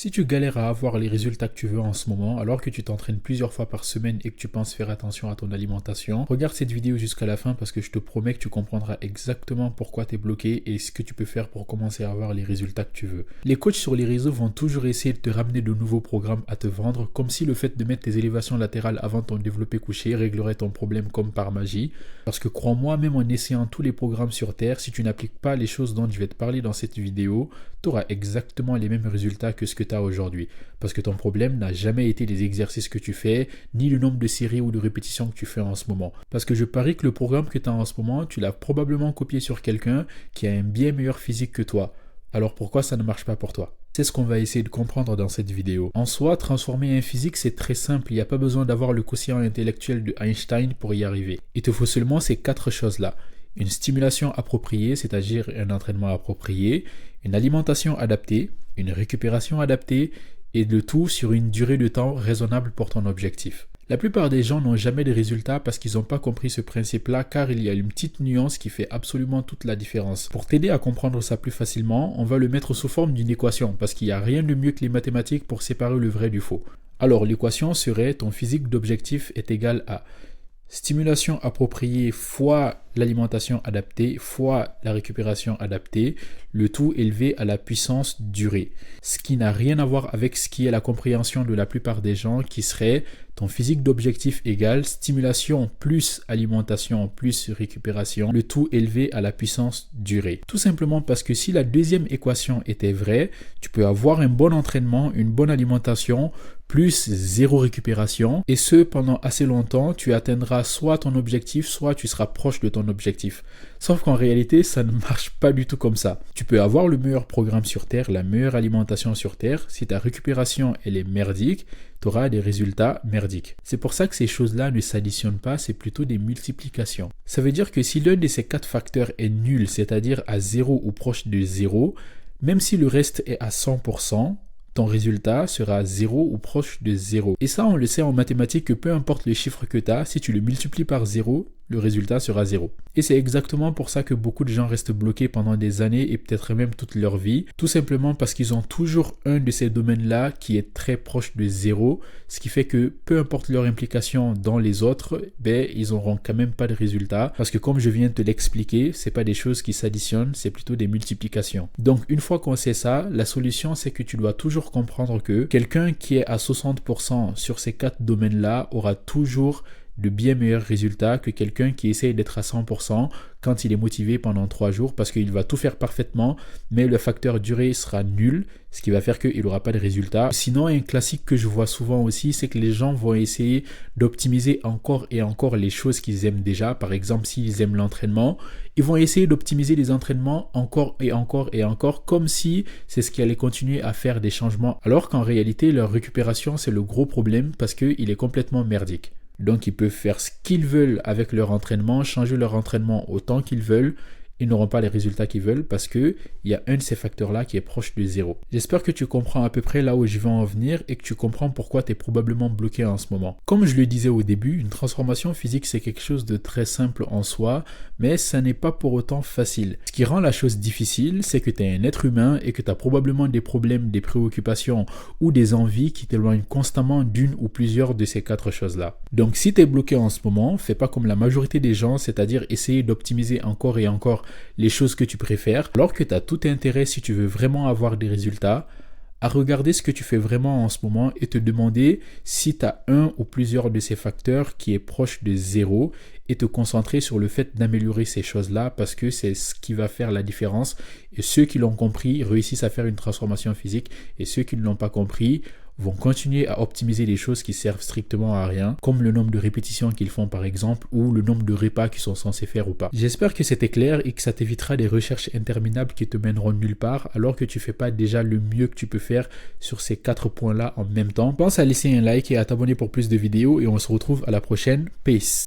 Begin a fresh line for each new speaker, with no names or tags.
Si tu galères à avoir les résultats que tu veux en ce moment, alors que tu t'entraînes plusieurs fois par semaine et que tu penses faire attention à ton alimentation, regarde cette vidéo jusqu'à la fin parce que je te promets que tu comprendras exactement pourquoi tu es bloqué et ce que tu peux faire pour commencer à avoir les résultats que tu veux. Les coachs sur les réseaux vont toujours essayer de te ramener de nouveaux programmes à te vendre, comme si le fait de mettre tes élévations latérales avant ton développé couché réglerait ton problème comme par magie. Parce que crois-moi, même en essayant tous les programmes sur Terre, si tu n'appliques pas les choses dont je vais te parler dans cette vidéo, tu auras exactement les mêmes résultats que ce que tu as aujourd'hui. Parce que ton problème n'a jamais été les exercices que tu fais, ni le nombre de séries ou de répétitions que tu fais en ce moment. Parce que je parie que le programme que tu as en ce moment, tu l'as probablement copié sur quelqu'un qui a un bien meilleur physique que toi. Alors pourquoi ça ne marche pas pour toi? C'est ce qu'on va essayer de comprendre dans cette vidéo. En soi, transformer un physique, c'est très simple. Il n'y a pas besoin d'avoir le quotient intellectuel de Einstein pour y arriver. Il te faut seulement ces 4 choses-là. Une stimulation appropriée, c'est-à-dire un entraînement approprié, une alimentation adaptée, une récupération adaptée, et le tout sur une durée de temps raisonnable pour ton objectif. La plupart des gens n'ont jamais de résultats parce qu'ils n'ont pas compris ce principe-là, car il y a une petite nuance qui fait absolument toute la différence. Pour t'aider à comprendre ça plus facilement, on va le mettre sous forme d'une équation, parce qu'il n'y a rien de mieux que les mathématiques pour séparer le vrai du faux. Alors l'équation serait ton physique d'objectif est égal à stimulation appropriée fois l'alimentation adaptée fois la récupération adaptée, le tout élevé à la puissance durée. Ce qui n'a rien à voir avec ce qui est la compréhension de la plupart des gens qui serait ton physique d'objectif égale stimulation plus alimentation plus récupération, le tout élevé à la puissance durée. Tout simplement parce que si la deuxième équation était vraie, tu peux avoir un bon entraînement, une bonne alimentation, plus zéro récupération, et ce pendant assez longtemps, tu atteindras soit ton objectif, soit tu seras proche de ton objectif. Sauf qu'en réalité, ça ne marche pas du tout comme ça. Tu peux avoir le meilleur programme sur Terre, la meilleure alimentation sur Terre, si ta récupération elle est merdique, tu auras des résultats merdiques. C'est pour ça que ces choses-là ne s'additionnent pas, c'est plutôt des multiplications. Ça veut dire que si l'un de ces 4 facteurs est nul, c'est-à-dire à 0 ou proche de 0, même si le reste est à 100%, ton résultat sera 0 ou proche de 0. Et ça, on le sait en mathématiques que peu importe le chiffre que tu as, si tu le multiplies par 0, le résultat sera 0. Et c'est exactement pour ça que beaucoup de gens restent bloqués pendant des années et peut-être même toute leur vie, tout simplement parce qu'ils ont toujours un de ces domaines-là qui est très proche de 0, ce qui fait que peu importe leur implication dans les autres, ils n'auront quand même pas de résultat, parce que comme je viens de te l'expliquer, c'est pas des choses qui s'additionnent, c'est plutôt des multiplications. Donc une fois qu'on sait ça, la solution c'est que tu dois toujours comprendre que quelqu'un qui est à 60% sur ces 4 domaines-là aura toujours de bien meilleurs résultats que quelqu'un qui essaye d'être à 100% quand il est motivé pendant 3 jours parce qu'il va tout faire parfaitement, mais le facteur durée sera nul, ce qui va faire qu'il n'aura pas de résultats. Sinon, un classique que je vois souvent aussi, c'est que les gens vont essayer d'optimiser encore et encore les choses qu'ils aiment déjà. Par exemple, s'ils aiment l'entraînement, ils vont essayer d'optimiser les entraînements encore et encore et encore, comme si c'est ce qui allait continuer à faire des changements, alors qu'en réalité, leur récupération, c'est le gros problème parce qu'il est complètement merdique. Donc ils peuvent faire ce qu'ils veulent avec leur entraînement, changer leur entraînement autant qu'ils veulent, ils n'auront pas les résultats qu'ils veulent parce qu'il y a un de ces facteurs-là qui est proche de 0. J'espère que tu comprends à peu près là où je veux en venir et que tu comprends pourquoi tu es probablement bloqué en ce moment. Comme je le disais au début, une transformation physique c'est quelque chose de très simple en soi, mais ça n'est pas pour autant facile. Ce qui rend la chose difficile, c'est que tu es un être humain et que tu as probablement des problèmes, des préoccupations ou des envies qui t'éloignent constamment d'une ou plusieurs de ces 4 choses-là. Donc si tu es bloqué en ce moment, fais pas comme la majorité des gens, c'est-à-dire essayer d'optimiser encore et encore les choses que tu préfères, alors que tu as tout intérêt, si tu veux vraiment avoir des résultats, à regarder ce que tu fais vraiment en ce moment et te demander si tu as un ou plusieurs de ces facteurs qui est proche de 0 et te concentrer sur le fait d'améliorer ces choses-là parce que c'est ce qui va faire la différence et ceux qui l'ont compris réussissent à faire une transformation physique et ceux qui ne l'ont pas compris vont continuer à optimiser les choses qui servent strictement à rien, comme le nombre de répétitions qu'ils font par exemple, ou le nombre de repas qu'ils sont censés faire ou pas. J'espère que c'était clair et que ça t'évitera des recherches interminables qui te mèneront nulle part, alors que tu fais pas déjà le mieux que tu peux faire sur ces 4 points-là en même temps. Pense à laisser un like et à t'abonner pour plus de vidéos et on se retrouve à la prochaine. Peace!